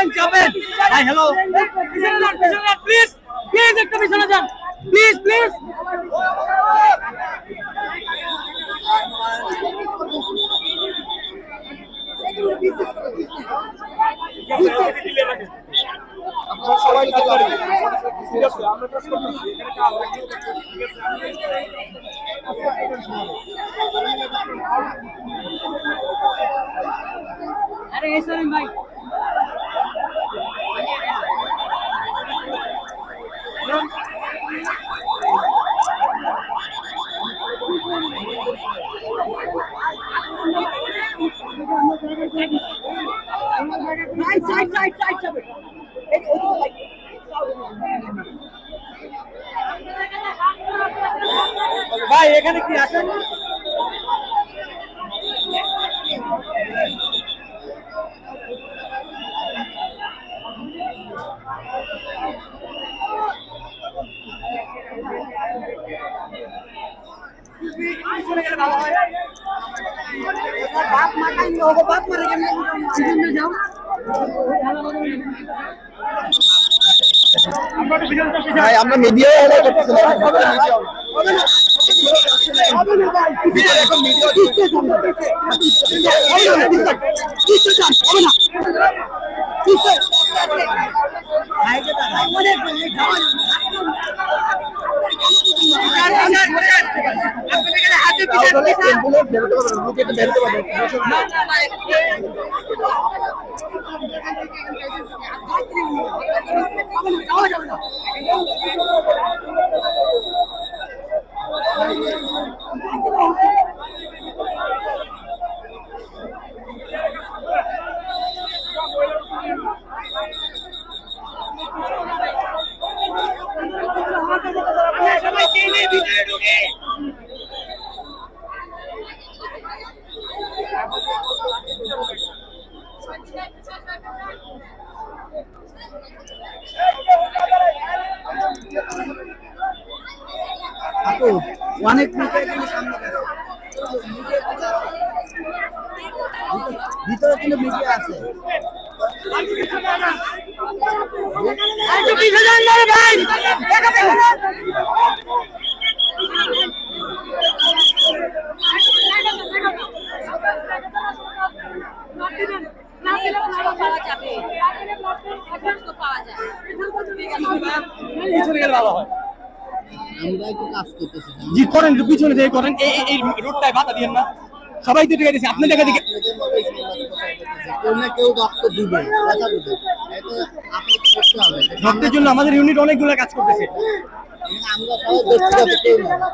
যাবেন ভাই hello please please একটু পিছনে যান প্লিজ প্লিজ আপনারা সবাই কাজ ঠিক আছে আমরা কাজ করতেছি এখানে কাজ আরে এই সরিন ভাই সাইড যাবে ভাই এখানে কি আসেন बाप माता इन लोगों बाप मारे में जाओ ভাই আমরা মিডিয়া করতেছি না হবে না ভাই এখন মিডিয়া অনেক ভিতরে কিন্তু মিডিয়া আছে জি করেন পিছনে থেকে করেন এই রোডটায় বাধা দিয়েন না সবাই তো ঠিক আছে আপনি দেখা দিকে কেউ না কেউ রক্ত দিবে কথা দিবে এটা আপনি করতে হবে রক্তের জন্য আমাদের ইউনিট অনেকগুলো কাজ করতেছে আমরা সবাই ব্যক্তিগত কেউ না